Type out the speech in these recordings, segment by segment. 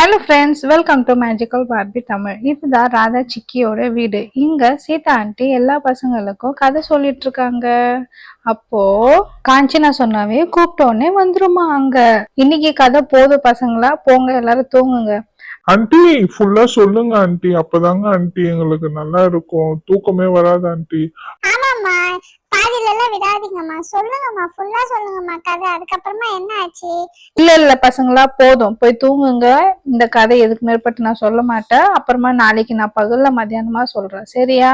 Hello friends, welcome to magical Barbie Tamil. இதுதான் ராதா சிக்கியோட வீடு. இங்க சீதா ஆண்டி எல்லா பசங்களுக்கும் கதை சொல்லிட்டு இருக்காங்க. அப்போ காஞ்சனா சொன்னாவே கூப்பிட்டோன்னே வந்துருமா அங்க. இன்னைக்கு கதை போதும் பசங்களா, போங்க எல்லாரும் தூங்குங்க. ஆண்டி ஃபுல்லா சொல்லுங்க ஆண்டி, அப்பதாங்க ஆண்டி எங்களுக்கு நல்லா இருக்கும், தூக்கமே வராது ஆண்டி. ஆமாம்மா, பாதியில எல்லாம் விடாதீங்கம்மா, சொல்லுங்கம்மா, ஃபுல்லா சொல்லுங்கம்மா கதை. அதுக்கப்புறமா என்ன ஆச்சு? இல்ல பசங்களா, போதும், போய் தூங்குங்க. இந்த கதை எதுக்கு மேற்பட்டு நான் சொல்ல மாட்டேன். அப்புறமா நாளைக்கு நான் பகல்ல மத்தியானமா சொல்றேன், சரியா?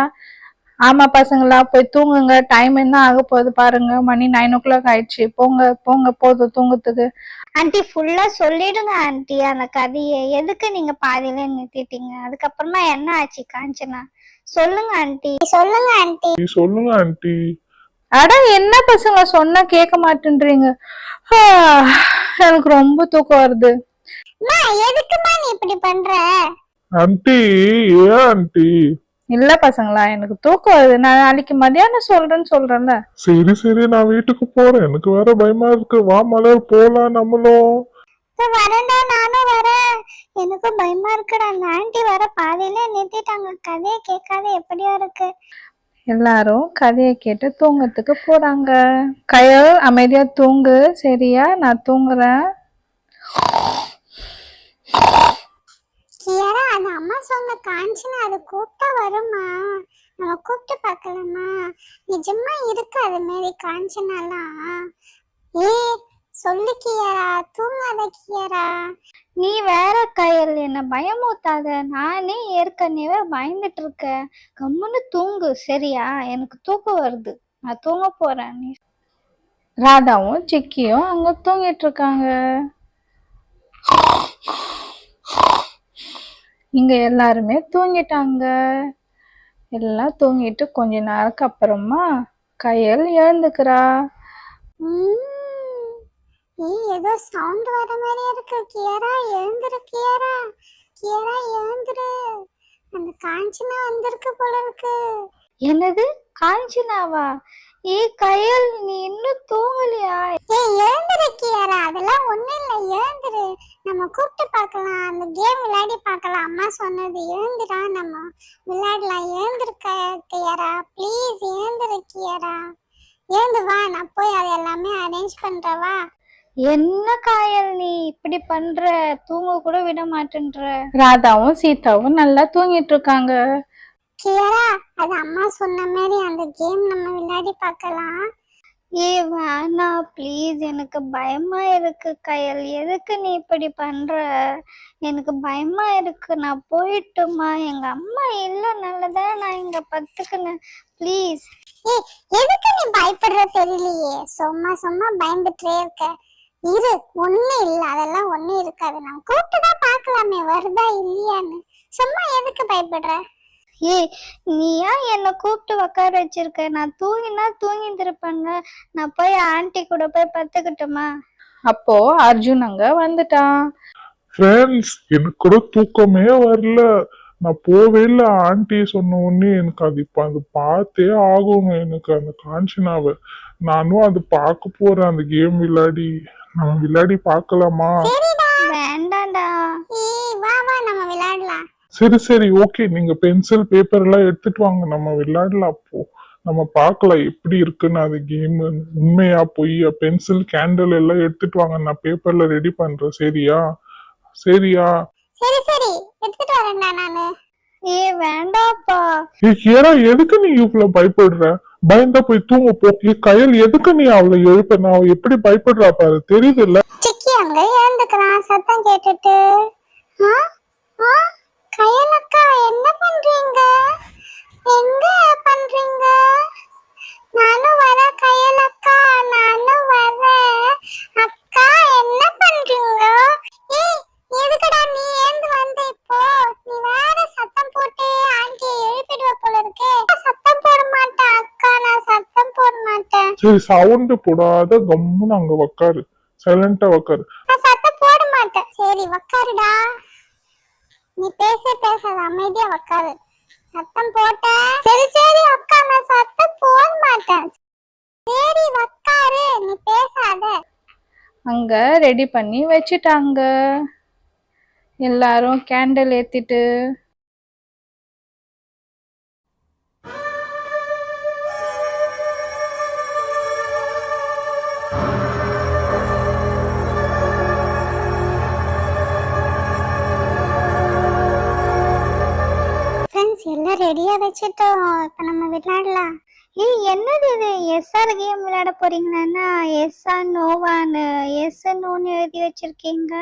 ஆமா பசங்களா, போய் தூங்குங்க. டைம் என்ன ஆக போகுது பாருங்க, மணி 9 o'clock ஆயிடுச்சு. போங்க போங்க, போதும் தூங்கத்துக்கு. ஆண்டி ஃபுல்லா சொல்லிடுங்க ஆண்டி அந்த கதையை. எதுக்கு நீங்க பாதியில நிறுத்திட்டீங்க? அதுக்கப்புறமா என்ன ஆச்சு காஞ்சனா? சொல்லுங்க ஆண்டி, சொல்லுங்க ஆண்டி, சொல்லுங்க ஆண்டி. அட என்ன பசங்க சொன்னா கேட்க மாட்டேன்றீங்க. எனக்கு ரொம்ப தூக்கம் வருது. எதுக்குமா நீ இப்படி பண்ற? ஆண்டி ஏன் ஆண்டி? இல்ல பசங்களா, எனக்கு தூக்கம் வருது. நான் நாளைக்கு மதியானம் சொல்றேன்ல. சரி சரி, நான் வீட்டுக்கு போறேன், எனக்கு வேற பயமா இருக்கு. வா மலர், போலாம் நம்மளும். வரேன்டா, நானும் வரேன். எனக்கும் பயமா இருக்குடா. அந்த ஆண்டி வர பாதியில நிறுத்திட்டாங்க. கதையை கேட்காத எப்படியா இருக்கு. எல்லாரும் கதையை கேட்டு தூங்கத்துக்கு போறாங்க. கயல் அமைதியா தூங்கு, சரியா? நான் தூங்குறேன். கியாரா, அந்த அம்மா சொன்ன காஞ்சனா அது கூப்பிட்டா வருமா? நம்ம கூப்பிட்டு பார்க்கலாமா? நிஜமா இருக்கு அது மாரி காஞ்சனாலாம்? ஏ சொல்லு கியாரா, தூங்காத கியாரா. நீ வேற கயல், என்ன பயமூத்தாத. நானே ஏற்கனவே பயந்துட்டு இருக்கேன். கம்முன்னு தூங்கு, சரியா? எனக்கு தூக்கம் வருது, நான் தூங்க போறேன். நீ ராதாவும் சிக்கியும் அங்க தூங்கிட்டு இருக்காங்க. இங்க எல்லாருமே தூங்கிட்டாங்க. எல்லாம் தூங்கிட்டு கொஞ்ச நேரத்துக்கு அப்புறமா கயல் எழுந்துக்கிறா. ஏதோ சவுண்ட் வர மாதிரி இருக்கு. கியாரா எழுந்துரு, கியாரா, கியாரா எழுந்துரு. அந்த காஞ்சனா வந்திருக்கு போல இருக்கு. என்னது, காஞ்சனாவா? கயல், நீ இன்னும் தூங்கலையா? எழுந்துரு கியாரா, அதெல்லாம் ஒண்ணும் இல்ல, எழுந்துரு. நம்ம கூப்பிட்டு பார்க்கலாம், அந்த கேம் விளையாடி பார்க்கலாம். அம்மா சொன்னது, எழுந்துடா, நம்ம விளையாடலாம். எழுந்திருக்க கியாரா, ப்ளீஸ் எழுந்துரு கியாரா. எழுந்து வா, நான் போய் அது எல்லாமே அரேஞ்ச் பண்றவா. என்ன காயல், நீ இப்படி பண்ற? தூங்க கூட விட மாட்டேன்ற. ராதாவும் சீதாவும் நல்லா தூங்கிட்டு இருக்காங்க. கியாரா, அது அம்மா சொன்ன மாதிரி அந்த கேம் நம்ம விளையாடி பார்க்கலாம். வேணா ப்ளீஸ், எனக்கு பயமா இருக்கு கயல். எதுக்கு நீ இப்படி பண்ற? எனக்கு பயமா இருக்கு, நான் போயிட்டுமா? எங்க அம்மா இல்ல, நல்லதான் நான் இங்க பத்துக்குனேன். ப்ளீஸ். எதுக்கு நீ பயப்படுற தெரியலையே, சும்மா சும்மா பயந்துட்டே இருக்க. இரு, ஒண்ணு இல்ல, அதெல்லாம் ஒண்ணு இருக்காது. நான் கூப்பிட்டு தான் பார்க்கலாமே, வருதா இல்லையான்னு. சும்மா எதுக்கு பயப்படுற? நீ ஏன் என்ன கூப்பிட்டு உட்கார வச்சிருக்க? நான் தூங்கினா தூங்கிட்டு இருப்பேங்க. நான் போய் ஆண்டி கூட போய் பத்துக்கிட்டுமா? அப்போ அர்ஜுன் அங்க வந்துட்டான். ஃப்ரெண்ட்ஸ், எனக்கு கூட தூக்கமே வரல. நான் போவே இல்லை. ஆண்டி சொன்ன உடனே எனக்கு அது இப்ப அது பார்த்தே ஆகணும். எனக்கு அந்த காஞ்சனாவை நானும் அது பார்க்க போறேன். அந்த கேம் விளையாடி நம்ம விளையாடி பார்க்கலாமா? வேண்டாண்டா, வா வா, நம்ம விளையாடலாம். சரி சரி, ஓகே. நீங்க பென்சில் பேப்பர் எல்லாம் எடுத்துட்டு வாங்க, நம்ம விளையாடலாம். அப்போ நம்ம பார்க்கலாம் எப்படி இருக்குன்னு அது கேம், உண்மையா பொய்யா. பென்சில், கேண்டில் எல்லாம் எடுத்துட்டு வாங்க, நான் பேப்பர்ல ரெடி பண்றேன், சரியா? சரியா? சரி சரி, எடுத்துட்டு வரேன்டா நானு. வேண்டாப்பா. ஏரா, எதுக்கு நீ இவ்வளவு பயப்படுற? பயந்தா போய் தூங்க போ. கயல், எதுக்கு நீ அவளை எழுப்ப? நான் எப்படி பயப்படுறா பாரு, தெரியுது இல்ல? சிக்கி அங்க எழுந்துக்கிறான் சத்தம் கேட்டுட்டு. கயல் அக்கா, என்ன பண்றீங்க? எங்க பண்றீங்க? நானும் வர கயல் அக்கா, நானும் வரேன். அக்கா, என்ன பண்றீங்க? எதுக்குடா நீ ஏந்து வந்த இப்போ? நீ வேற சத்தம் போட்டு ஆண்டியை எழுப்பிடுவ போல இருக்கே. சத்தம் போட மாட்டேன் அக்கா, நான் சத்தம் போட மாட்டேன். சரி, சவுண்ட் போடாத, கம்முன்னு அங்க உக்காரு, சைலண்டா உக்காரு. நான் சத்தம் போட மாட்டேன். சரி உக்காருடா, நீ பேசாத, அமைதியா உக்காரு. சத்தம் போட்ட? சரி சரி அக்கா, நான் சத்தம் போட மாட்டேன். சரி உக்காரு, நீ பேசாத. அங்க ரெடி பண்ணி வச்சுட்டாங்க. எல்லாரும் கேண்டில் ஏத்திட்டு ஃப்ரெண்ட்ஸ் எல்லாம் ரெடியா வச்சுட்டோம், இப்ப நம்ம விளையாடலாம். ஏய் என்னது இது, எஸ்ஆர் கேம் விளையாட போறீங்கன்னா எஸ்ஆர் நோவான்னு எஸ் நோன்னு எழுதி வச்சிருக்கீங்க,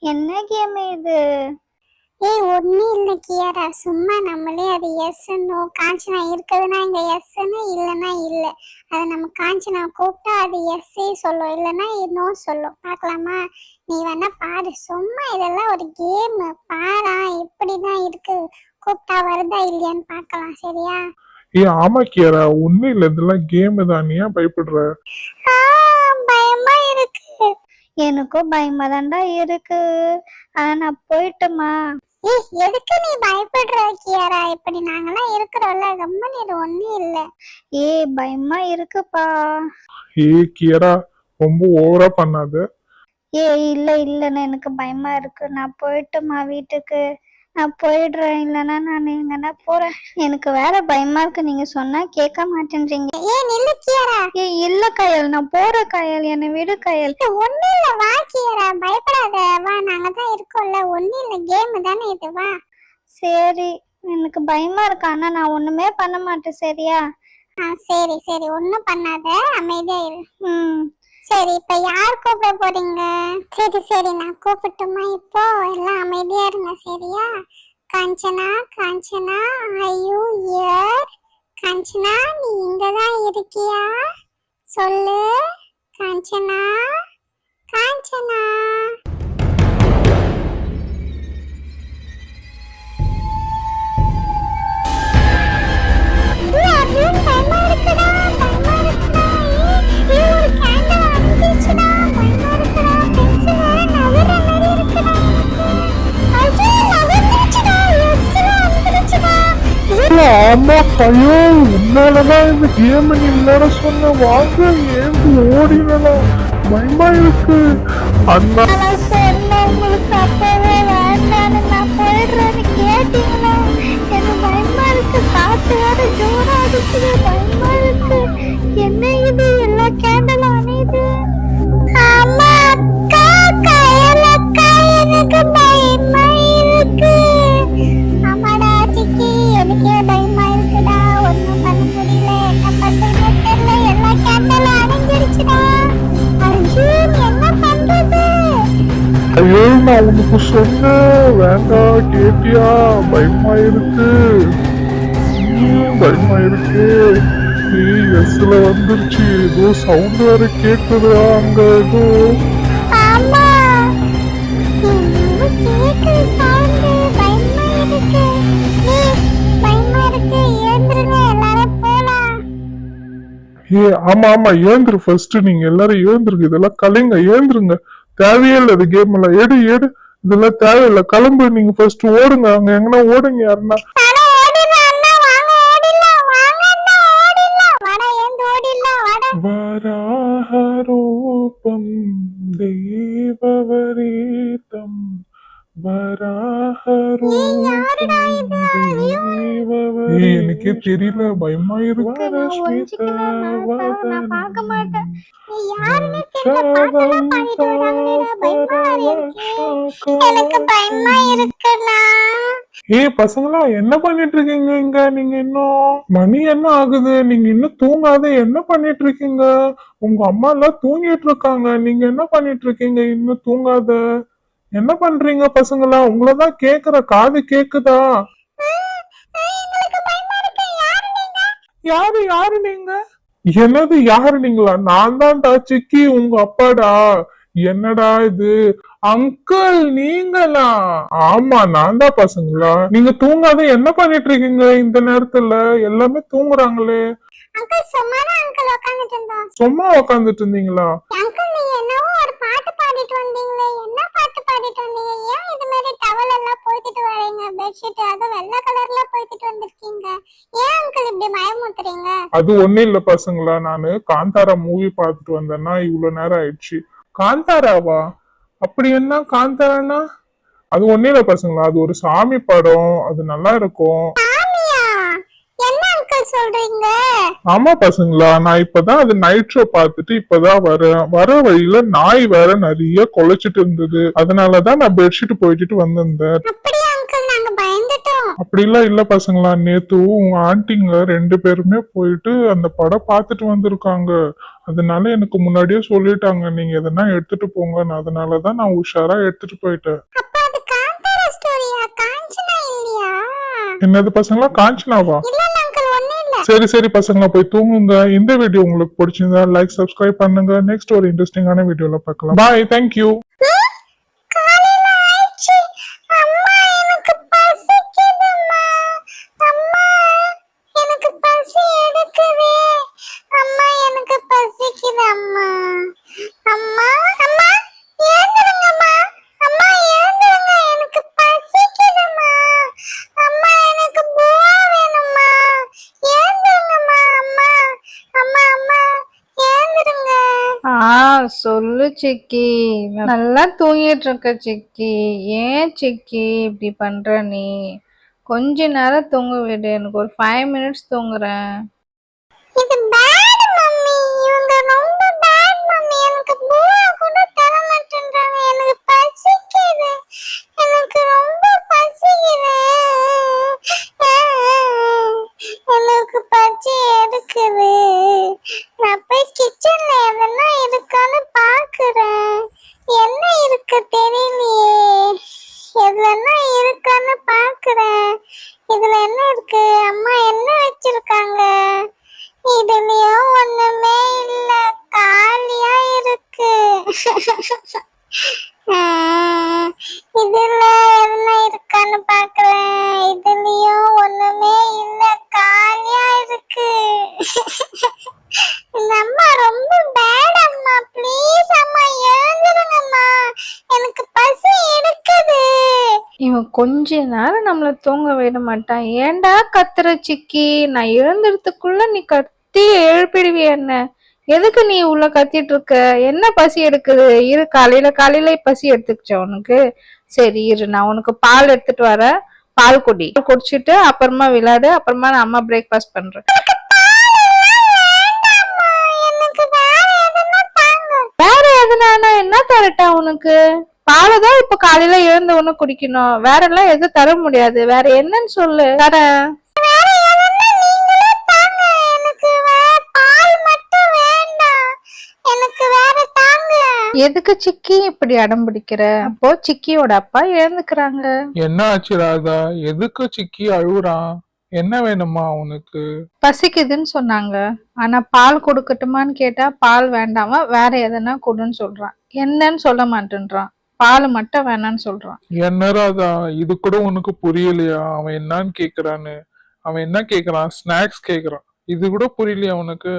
என்ன கேம் இது? ஏய் ஒன்னும் இல்லை கியாரா, சும்மா நம்மளே அது எஸ் நோ காஞ்சனா இருக்குதுன்னா இங்க எஸ்ன்னு இல்லைன்னா இல்லை, அதை நம்ம காஞ்சனா கூப்பிட்டா அது எஸ்ஸே சொல்லும் இல்லைன்னா நோ சொல்லும். பார்க்கலாமா? நீ வேணா பாரு, சும்மா இதெல்லாம் ஒரு கேம் பாரா, இப்படிதான் இருக்கு, கூப்பிட்டா வருதா இல்லையான்னு பார்க்கலாம், சரியா? ஆமா கியாரா, ஒண்ணும் இல்ல, இதெல்லாம் கேம் தான், நீ ஏன் பயப்படுற? பயமா இருக்கு. எனக்கும் பயமா தான்டா இருக்கு, ஆனா நான் போயிட்டுமா? ஏய் எதுக்கு நீ பயப்படுற கியாரா, இப்படி நாங்கெல்லாம் இருக்கிறோம்ல, கம்மன் இது ஒண்ணும் இல்ல. ஏய் பயமா இருக்குப்பா. கியாரா, ரொம்ப ஓவரா பண்ணாத. ஏய் இல்ல இல்லன்னு எனக்கு பயமா இருக்கு, நான் போயிட்டுமா வீட்டுக்கு, நான் போயிடுறேன், இல்லைன்னா நான் எங்கன்னா போறேன், எனக்கு வேற பயமா இருக்கு, நீங்க சொன்னா கேட்க மாட்டேன்றீங்க. ஏய் நில்லு கியாரா. ஏய் இல்ல கயல், நான் போற கயல், என்னை விடு கயல். ஒண்ணும் இல்ல வா கியாரா, பயப்படாத வா, நாங்க தான் இருக்கோம்ல, ஒண்ணும் இல்ல, கேம் தானே இது, வா. சரி எனக்கு பயமா இருக்கு, ஆனா நான் ஒண்ணுமே பண்ண மாட்டேன், சரியா? சரி சரி ஒண்ணும் பண்ணாத, அமைதியா இரு. சரி இப்ப யார் கூப்பிட போறீங்க? சரி சரி நான் கூப்பிட்டுமா, இப்போ எல்லாம் அமைதியா இருங்க, சரியா? Kanchana Kanchana are you here? Kanchana நீ இங்கதான் இருக்கியா? சொல்லு காஞ்சனா, காஞ்சனா. ஆமா கயல், உன்னாலதான் இந்த கேம் நீ விளையாட சொன்ன, வாங்க ஏந்து ஓடிடலாம், பயமா இருக்கு. அண்ணா உங்களுக்கு அப்பவே வேண்டான்னு நான் போயிடுறேன்னு கேட்டீங்களா? எனக்கு பயமா இருக்கு, காத்து வேற ஜோரா அடிக்குது, பயமா இருக்கு. என்ன இது, எல்லா கேண்டலும் அணையுது. ஆமா அக்கா, கயல் அக்கா, எனக்கு பயமா இருக்கு. ஆமாடா சிக்கி, எனக்கே பயமா இருக்குடா, ஒண்ணும் பண்ண முடியல, என்ன பண்றதுன்னு தெரியல, எல்லா கேண்டலும் அணைஞ்சிருச்சுடா. அர்ஜுன் என்ன பண்றது? ஐயோ நான் உனக்கு சொன்னேன் வேண்டாம், கேட்டியா? பயமா இருக்கு, பயமா இருக்கு. எஸ்ல வந்துருச்சு, ஏதோ சவுண்ட் வேற கேக்குதா அங்க ஏதோ. ஆமா என்னமோ கேக்குது சவுண்ட், பயமா இருக்கு. பயமா இருக்கு, ஏந்திருங்க எல்லாரும் போலாம். ஆமா ஆமா ஏந்திரு, ஃபர்ஸ்ட் நீங்க எல்லாரும் ஏந்திருங்க, இதெல்லாம் கலைங்க, ஏந்திருங்க, தேவையே இல்லை இது கேம் எல்லாம், எடு எடு, இதெல்லாம் தேவையில்லை, கிளம்பு நீங்க ஃபர்ஸ்ட், ஓடுங்க, அங்க எங்கன்னா ஓடுங்க யாருன்னா. வராஹரூபம் தேவவரீதம் எனக்கே தெரியல, பயமா இருக்கு. பசங்களா என்ன பண்ணிட்டு இருக்கீங்க இங்க? நீங்க இன்னும் மணி என்ன ஆகுது, நீங்க இன்னும் தூங்காத, என்ன பண்ணிட்டு இருக்கீங்க? உங்க அம்மா எல்லாம் தூங்கிட்டு இருக்காங்க, நீங்க என்ன பண்ணிட்டு இருக்கீங்க இன்னும் தூங்காத? என்ன பண்றீங்க பசங்களா? உங்களதான் கேக்குற, காது கேக்குதா? யாரு யாரு நீங்க? என்னது யாரு நீங்களா? நான் தான்டா சிக்கி, உங்க அப்பாடா. என்னடா இது அங்கிள், நீங்களா? ஆமா நான் தான். பசங்களா நீங்க தூங்காத என்ன பண்ணிட்டு இருக்கீங்க இந்த நேரத்துல? எல்லாமே தூங்குறாங்களே. சும்மா உக்காந்துட்டு இருந்தீங்களா? அது ஒண்ணு இல்ல பசங்களா, நானு காந்தாரா மூவி பார்த்துட்டு வந்தேன்னா இவ்வளவு நேரம் ஆயிடுச்சு. காந்தாராவா? அப்படி என்ன காந்தாரானா? அது ஒண்ணு இல்ல பசங்களா, அது ஒரு சாமி படம், அது நல்லா இருக்கும். சாமியா? என்ன அங்கிள் சொல்றீங்க? ஆமா பசங்களா, நான் இப்பதான் அது நைட் ஷோ பார்த்துட்டு இப்பதான் வரேன். வர வழியில நாய் வேற நிறைய குலைச்சிட்டு இருந்தது, அதனாலதான் நான் பெட்ஷீட் போயிட்டு வந்திருந்தேன். அப்படியா அங்கிள், நாங்க பயந்துட்டோம். அப்படிலாம் இல்ல பசங்களா, நேத்து உங்க ஆண்டிங்க 2 பேருமே போயிட்டு அந்த படம் பார்த்துட்டு வந்திருக்காங்க. அதனால எனக்கு முன்னாடியே சொல்லிட்டாங்க நீங்க எதனா எடுத்துட்டு போங்கன்னு, அதனாலதான் நான் உஷாரா எடுத்துட்டு போயிட்டேன். அப்ப அது காந்தாரா ஸ்டோரியா? காஞ்சனா இல்லையா? என்னது பசங்களா, காஞ்சனாவா? இல்ல அங்கிள், ஒண்ணும் இல்ல. சரி சரி பசங்களா, போய் தூங்குங்க. இந்த வீடியோ உங்களுக்கு பிடிச்சிருந்தா லைக் சப்ஸ்கிரைப் பண்ணுங்க. நெக்ஸ்ட் ஒரு இன்ட்ரெஸ்டிங்கான வீடியோல பார்க்கலாம். பாய், தேங்க்யூ. காலையில ஆயிடுச்சு. அம்மா எனக்கு பசிக்குதும்மா. அம்மா எனக்கு பசி எடுக்குது. அம்மா எனக்கு பசிக்குது அம்மா. அம்மா அம்மா எழுந்திருங்கம்மா. அம்மா எழுந்திருங்க, எனக்கு பசிக்குதும்மா. அம்மா எனக்கு பூவா வேணும்மா. எழுந்திருங்கம்மா. அம்மா அம்மா அம்மா எழுந்திருங்க. சொல்லு சிக்கி. நல்லா தூங்கிட்டு இருக்க சிக்கி. ஏன் சிக்கி இப்படி பண்ற நீ? கொஞ்ச நேரம் தூங்க விடு, எனக்கு ஒரு 5 மினிட்ஸ் தூங்குறேன். இது பேட் மம்மி. இவங்க ரொம்ப பேட் மம்மி. எனக்கு பூவா கூட தர மாட்டேன்றாங்க. எனக்கு பசிக்குது. எனக்கு ரொம்ப பசிக்குது. எனக்கு பசி எடுக்குது. நான் போய் கிச்சன்ல எதனா இருக்கான்னு பாக்குறேன். என்ன இருக்கு தெரியலையே. எதுலன்னா இருக்கான்னு பாக்குறேன். இதுல என்ன இருக்கு? அம்மா என்ன வச்சிருக்காங்க? இதுலயும் ஒண்ணுமே இல்ல, காலியா இருக்கு. இதுல என்ன இருக்கான்னு பாக்குறேன். இதுலயும் ஒண்ணுமே இல்ல, காலியா இருக்கு. இந்த அம்மா ரொம்ப பேட் அம்மா. ப்ளீஸ் அம்மா எழுந்திருங்கம்மா, எனக்கு பசி எடுக்குது. இவன் கொஞ்ச நேரம் நம்மள தூங்க விட மாட்டான். ஏன்டா கத்துற சிக்கி? நான் எழுந்துறதுக்குள்ள நீ கத்தி எழுப்பிடுவிய என்ன? எதுக்கு நீ உள்ள கத்திட்டு இருக்க? என்ன பசி எடுக்குது? இரு, காலையில பசி எடுத்துக்கிச்ச உனக்கு? சரி இரு, நான் உனக்கு பால் எடுத்துட்டு வரேன். பால் குடிச்சிட்டு அப்புறமா விளையாடு. அப்புறமா நான் அம்மா பிரேக்ஃபாஸ்ட் பண்றேன். எனக்கு வேற எதுனா தாங்க. வேற எதுனா என்ன தரட்டா உனக்கு? பாலதான் இப்ப காலையில எழுந்த உடனே குடிக்கணும். வேற எல்லாம் எதுவும் தர முடியாது. வேற என்னன்னு சொல்லு, தரேன். வேற எதுனா நீங்களே தாங்க. எனக்கு வேற பால் மட்டும் வேண்டாம். எனக்கு வேற தாங்க. எதுக்கு சிக்கி இப்படி அடம் பிடிக்கிற? அப்போ சிக்கியோட அப்பா எழுந்துக்கிறாங்க. என்ன ஆச்சு ராதா? எதுக்கு சிக்கி அழுகுறான்? என்ன வேணுமா உனக்கு? பசிக்குதுன்னு சொன்னாங்க. ஆனா பால் கொடுக்கட்டுமான்னு கேட்டா பால் வேண்டாம வேற எதனா கொடுன்னு சொல்றான். என்னன்னு சொல்ல மாட்டேன்றான். பால் மட்டும் வேணான்னு சொல்றான். என்ன ராதா, இது கூட உனக்கு புரியலையா? அவன் என்னன்னு கேக்குறான்னு. அவன் என்ன கேக்குறான்? ஸ்நாக்ஸ் கேக்குறான். இது கூட புரியலையா உனக்கு?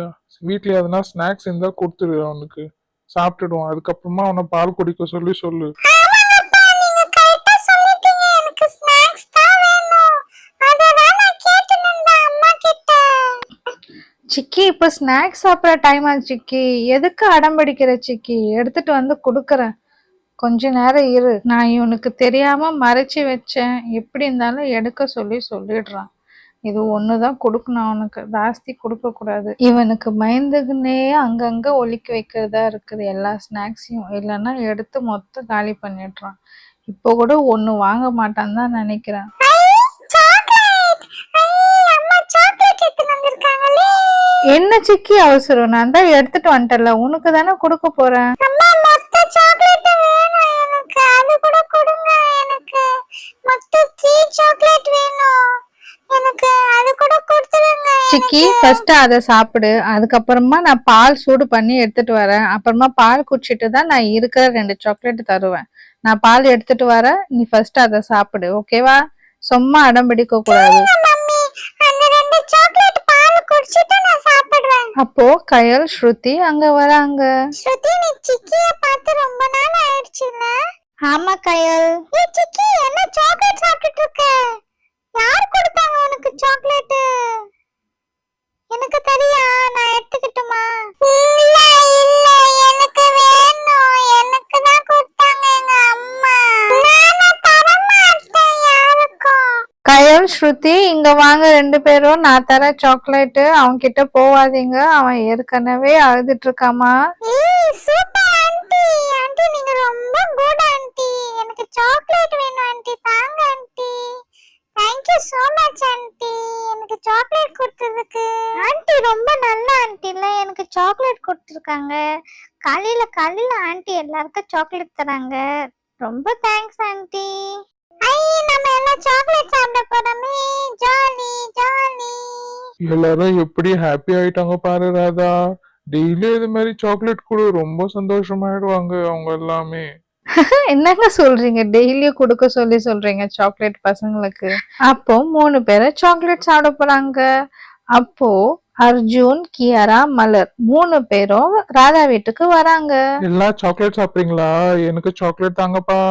வீட்ல எதனா ஸ்நாக்ஸ் இருந்தா கொடுத்துரு, அவனுக்கு சாப்பிட்டுடுவான். அதுக்கப்புறமா அவனை பால் குடிக்க சொல்லு. ஆமாங்கப்பா, நீங்க கரெக்ட்டா சொல்லிட்டீங்க. எனக்கு ஸ்நாக்ஸ் தான் வேணும். அததான் நான் கேட்டுட்டு இருந்தேன் அம்மா கிட்ட. சிக்கி இப்ப ஸ்நாக்ஸ் சாப்பிட்ற டைம் ஆச்சு சிக்கி. எதுக்கு அடம் பிடிக்கிற சிக்கி? எடுத்துட்டு வந்து கொடுக்கறேன். கொஞ்ச நேரம் இரு. நான் இவனுக்கு தெரியாம மறைச்சு வச்சேன். எப்படி இருந்தாலும் எடுக்க சொல்லிடுறான். இது ஒண்ணுதான் கொடுக்கணும் அவனுக்கு, ஜாஸ்தி கொடுக்க கூடாது. இவனுக்கு பயந்துக்குன்னே அங்கங்க ஒலிக்க வைக்கிறதா இருக்குது எல்லா ஸ்நாக்ஸையும். இல்லைன்னா எடுத்து மொத்தம் காலி பண்ணிடுறான். இப்போ கூட ஒண்ணு வாங்க மாட்டான்னு தான் நினைக்கிறேன். சாக்லேட். அம்மா சாக்லேட் எடுத்து வந்திருக்காங்களே. என்ன சிக்கி அவசரம்? நான் தான் எடுத்துட்டு வந்துட்டல, உனக்கு தானே கொடுக்க போறேன். அம்மா மொத்த சாக்லேட் வேணும் எனக்கு. அது கூட கொடுங்க. எனக்கு மொத்த 3 சாக்லேட் வேணும். எனக்கு அது கூட கொடுத்துருங்க. சிக்கி ஃபர்ஸ்ட் அதை சாப்பிடு. அதுக்கப்புறமா நான் பால் சூடு பண்ணி எடுத்துட்டு வரேன். அப்புறமா பால் குடிச்சிட்டு தான் நான் இருக்கிற 2 சாக்லேட் தருவேன். நான் பால் எடுத்துட்டு வரேன், நீ ஃபர்ஸ்ட் அதை சாப்பிடு, ஓகேவா? சும்மா அடம் பிடிக்க கூடாது. மம்மி, அந்த 2 சாக்லேட் பால் குடிச்சிட்டு நான் சாப்பிடுவேன். அப்போ கயல், ஸ்ருதி அங்க வராங்க. ஸ்ருதி, நீ சிக்கிய பார்த்து ரொம்ப நாள் ஆயிடுச்சுல? ஆமா கயல். ஏ சிக்கி, என்ன சாக்லேட் சாப்பிட்டுட்டு இருக்க? யார் கொடுத்தாங்க உனக்கு சாக்லேட்? எனக்கு தெரியா, நான் எடுத்துக்கிட்டுமா? இல்ல இல்ல, எனக்கு வேணும். எனக்கு தான் கொடுத்தாங்க எங்க அம்மா. நான் தர ஸ்ருதி இங்க வாங்க 2 பேரும். நான் தர சாக்லேட். அவன் கிட்ட போவாதீங்க. அவன் ஏற்கனவே அழுதுட்டு இருக்காமா. ஏய் சூப்பர் ஆன்ட்டி. ஆன்ட்டி நீங்க ரொம்ப குட் ஆன்ட்டி. எனக்கு சாக்லேட் வேணும் ஆன்ட்டி. தாங்க anti. Thank you so much anti. எனக்கு சாக்லேட் கொடுத்ததுக்கு. ஆன்ட்டி ரொம்ப நல்ல ஆன்ட்டில எனக்கு சாக்லேட் கொடுத்திருக்காங்க. காலையில ஆன்ட்டி எல்லாருக்கும் சாக்லேட் தராங்க. ரொம்ப தேங்க்ஸ் ஆன்ட்டி. ஐ நம்ம எல்லாம் சாக்லேட் சாப்பிட போறோமே. Jolly jolly. எல்லாரும் எப்படி ஹாப்பி ஆயிட்டாங்க பாரு ராதா. டெய்லி இது மாதிரி சாக்லேட் கொடு, ரொம்ப சந்தோஷமாயிடுவாங்க அவங்க எல்லாமே. என்னங்க சொல்றீங்க? டெய்லியும் கொடுக்க சொல்றீங்க சாக்லேட் பசங்களுக்கு. அப்போ 3 பேரும் சாக்லேட் சாப்பிட போறாங்க. அப்போ அர்ஜுன், கியாரா, மலர் 3 பேரும் ராதா வீட்டுக்கு வராங்க. எல்லாம் சாக்லேட் சாப்பிடுறீங்களா? எனக்கு சாக்லேட் தாங்கப்பா.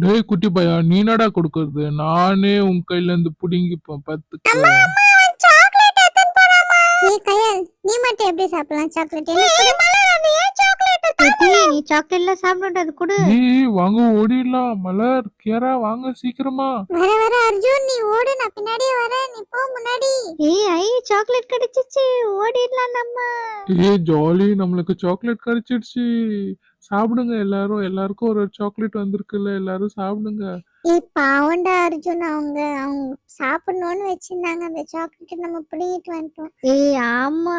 டேய் குட்டி பையா, நீ என்னடா கொடுக்கறது? நானே உன் கையில இருந்து புடிங்கிப்பேன் பத்துக்கு. நீ மட்டும் எப்படி சாப்பிடலாம் சாக்லேட்? நீ சாக்லேட்ல சாப்பிட அது கொடு. ஏய் வாங்க ஓடிடலாம். மலர், கியாரா வாங்க சீக்கிரமா. வர அர்ஜுன் நீ ஓடு, நான் பின்னாடியே வரேன். நீ போ முன்னாடி. ஐ சாக்லேட் கிடைச்சிச்சு. ஓடிடலாம் நம்ம. ஏய் ஜாலி, நம்மளுக்கு சாக்லேட் கிடைச்சிடுச்சு. சாப்பிடுங்க எல்லாருக்கும் ஒரு சாக்லேட் வந்திருக்குல்ல, எல்லாரும் சாப்பிடுங்க. பாவண்டா அர்ஜுன். அவங்க சாப்பிடணும்னு வச்சிருந்தாங்க அந்த சாக்லேட். நம்ம புடிங்கிட்டு வந்துட்டோம். ஆமா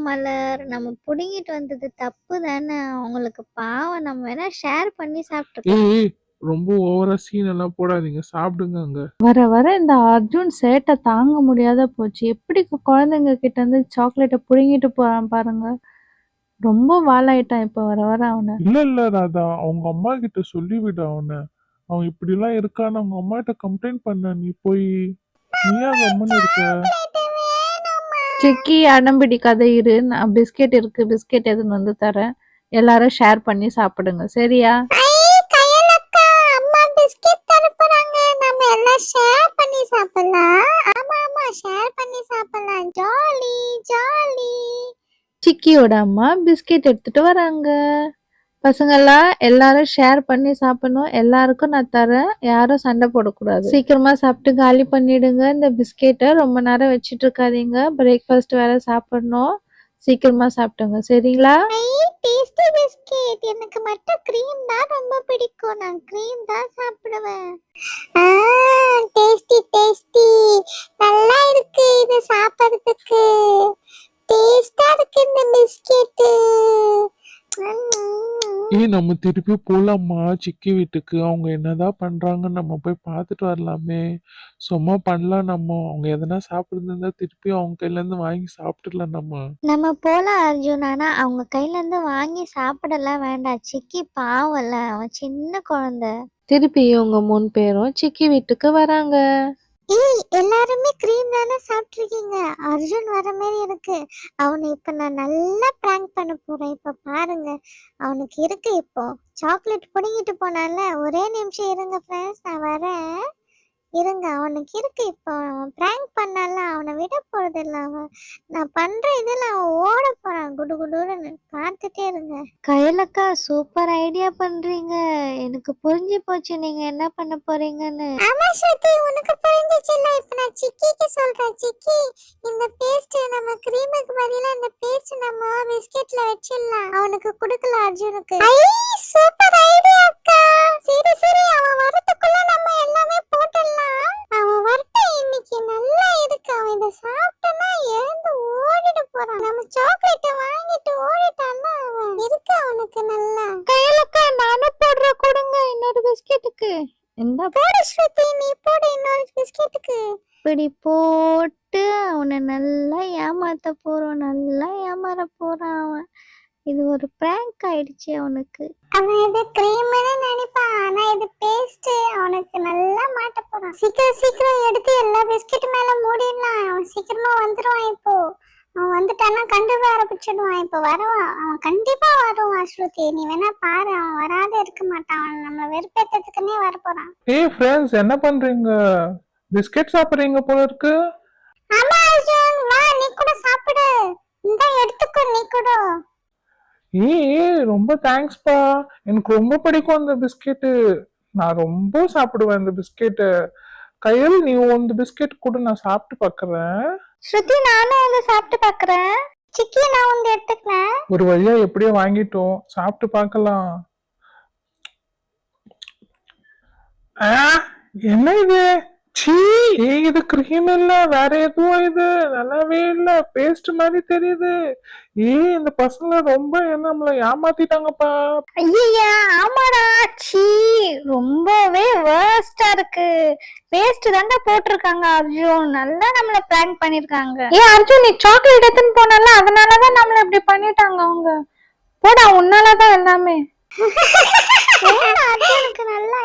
மலர், நம்ம புடிங்கிட்டு வந்தது தப்பு தானே. அவங்களுக்கு பாவம். நம்ம வேணா ஷேர் பண்ணி சாப்பிட்டுக்கலாம். ஏய் ரொம்ப ஓவரா சீன் எல்லாம் போடாதீங்க, சாப்பிடுங்க. அங்க வர இந்த அர்ஜுன் சேட்டை தாங்க முடியாத போச்சு. எப்படி குழந்தைங்க கிட்ட இருந்து சாக்லேட்டை புடுங்கிட்டு போறான் பாருங்க. ரொம்ப வாலாயிட்டான் இப்ப வர அவனை. இல்ல ராதா, அவங்க அம்மா கிட்ட சொல்லிவிடு அவனை. அவன் இப்படி எல்லாம் இருக்கான்னு அவங்க அம்மா கிட்ட கம்ப்ளைண்ட் பண்ண. நீ போய் நீயா கம்மன்னு இருக்க. சிக்கி அடம் பிடிக்காத இரு. நான் பிஸ்கெட் இருக்கு, பிஸ்கெட் எதுன்னு வந்து தரேன். எல்லாரும் ஷேர் பண்ணி சாப்பிடுங்க, சரியா? ஷேர் பண்ணி சாப்பிடலாம். ஆமா ஷேர் பண்ணி சாப்பிடலாம். Jolly jolly. சிக்கியோட அம்மா பிஸ்கெட் எடுத்துட்டு வராங்க. பசங்கெல்லாம் எல்லாரும் ஷேர் பண்ணி சாப்பிடணும். எல்லாருக்கும் நான் தரேன். யாரும் சண்டை போடக்கூடாது. சீக்கிரமா சாப்பிட்டு காலி பண்ணிடுங்க. இந்த பிஸ்கெட்டை ரொம்ப நேரம் வச்சிட்டு இருக்காதீங்க. பிரேக்ஃபாஸ்ட் வேற சாப்பிடணும். சீக்கிரமா சாப்பிடுங்க, சரிங்களா? Tasty biscuit. எனக்கு மட்டும் க்ரீம் தான் ரொம்ப பிடிக்கும். நான் க்ரீம் தான் சாப்பிடுவேன். டேஸ்டி நல்லா இருக்கு இது சாப்பிடுறதுக்கு. டேஸ்டா இருக்கு இந்த பிஸ்கெட். ஏய் நம்ம திருப்பி போலாமா சிக்கி வீட்டுக்கு? அவங்க என்னதான் பண்றாங்கன்னு நம்ம போய் பார்த்துட்டு வரலாமே. சும்மா பண்ணலாம் நம்ம. அவங்க எதனா சாப்பிடுறதா திருப்பி அவங்க கையில இருந்து வாங்கி சாப்பிட்டுடலாம் நம்ம போலாம் அர்ஜுன். ஆனா அவங்க கையில இருந்து வாங்கி சாப்பிடலாம் வேண்டாம். சிக்கி பாவம்ல, அவன் சின்ன குழந்தை. திருப்பி இவங்க 3 பேரும் சிக்கி வீட்டுக்கு வராங்க. எல்லாருமே க்ரீம் தானே சாப்பிட்டுருக்கீங்க. அர்ஜுன் வர மாதிரி இருக்கு. அவனை இப்ப நான் நல்லா பிராங்க் பண்ண போறேன். இப்ப பாருங்க அவனுக்கு இருக்கு. இப்போ சாக்லேட் புடுங்கிட்டு போனால. ஒரே நிமிஷம் இருங்க ஃப்ரெண்ட்ஸ், நான் வரேன். இருங்க, அவனுக்கு இருக்கு. இப்போ அவன் பிராங்க் பண்ணால அவனை விட போறது இல்ல. அவன் நான் பண்ற இதுல அவன் ஓட போறான் குடுகுடுன்னு. பார்த்துட்டே இருங்க. கயலக்கா சூப்பர் ஐடியா பண்றீங்க. எனக்கு புரிஞ்சு போச்சு நீங்க என்ன பண்ண போறீங்கன்னு. ஆமா ஸ்ருதி, உனக்கு புரிஞ்சிச்சுல. இப்ப நான் சிக்கிக்கு சொல்றேன். சிக்கி, இந்த பேஸ்ட் நம்ம கிரீமுக்கு பதிலா இந்த பேஸ்ட் நம்ம பிஸ்கெட்ல வச்சிடலாம். அவனுக்கு கொடுக்கல அர்ஜுனுக்கு. சூப்பர் ஐடியா அக்கா. சரி அவன் வரதுக்குள்ள நம்ம எல்லாமே போட்டுடலாம். அவன் வரட்டும். இன்னைக்கு நல்லா இருக்கு. அவன் இதை சாப்பிட்டனா எழுந்து ஓடிட போறான். நம்ம சாக்லேட்டை வாங்கிட்டு ஓடிட்டான்னா அவன் இருக்கு அவனுக்கு நல்லா. கையிலக்கா நானும் போடுற கொடுங்க இன்னொரு பிஸ்கெட்டுக்கு. இந்த போடு ஸ்ருதி, நீ போடு இன்னொரு பிஸ்கெட்டுக்கு. இப்படி போட்டு அவனை நல்லா ஏமாத்த போறோம். நல்லா ஏமாற போறான் அவன். இது ஒரு பிராங்க் ஆயிடுச்சு அவனுக்கு. அவன் இது கிரீம்னு நினைப்பான், ஆனா இது பேஸ்ட். அவனுக்கு நல்லா மாட்ட போறான். சீக்கிரம் எடுத்து எல்லா பிஸ்கெட் மேல மூடிடலாம். அவன் சீக்கிரமா வந்துருவான். இப்போ அவன் வந்துட்டானா கண்டுக்க ஆரம்பிச்சிடுவான். இப்போ வருவான். அவன் கண்டிப்பா வருவான் ஸ்ருதி. நீ வேணா பாரு, அவன் வராத இருக்க மாட்டான். அவன் நம்மள வெறுப்பேற்றதுக்குன்னே வர போறான். ஏய் ஃப்ரெண்ட்ஸ், என்ன பண்றீங்க? பிஸ்கெட் சாப்பிடுறீங்க போல இருக்கு. ஆமா அர்ஜுன், வா நீ கூட சாப்பிடு. இந்த எடுத்துக்கோ நீ கூட. ரொம்ப தேங்க்ஸ்ப்பா. எனக்கு ரொம்ப பிடிக்கும் அந்த பிஸ்கெட்டு. நான் ரொம்ப சாப்பிடுவேன் இந்த பிஸ்கெட்டு. கையல், நீ இந்த பிஸ்கெட் கூட நான் சாப்பிட்டு பாக்குறேன். ஸ்ருதி, நானும் வந்து சாப்பிட்டு பாக்குறேன். சிக்கி, நான் வந்து எடுத்துக்கிறேன். ஒரு வழியா எப்படியோ வாங்கிட்டோம், சாப்பிட்டு பார்க்கலாம். என்ன இது? சீ, இது கிரீம் இல்ல, வேற எதுவும். இது நல்லாவே இல்ல, பேஸ்ட் மாதிரி தெரியுது. இந்த பசங்க ரொம்ப நம்மள ஏமாத்திட்டாங்கப்பா. ஐயா, ஆமாடா. சீ, ரொம்பவே வேர்ஸ்டா இருக்கு. பேஸ்ட் தாண்டா போட்டிருக்காங்க அர்ஜுன். நல்லா நம்மள பிராங்க் பண்ணிருக்காங்க. அர்ஜுன், நீ சாக்லேட் எடுத்துன்னு போனல, அதனாலதான் நம்மள இப்படி பண்ணிட்டாங்க அவங்க. போடா, உன்னாலதான் எல்லாமே. அர்ஜுனுக்கு நல்லா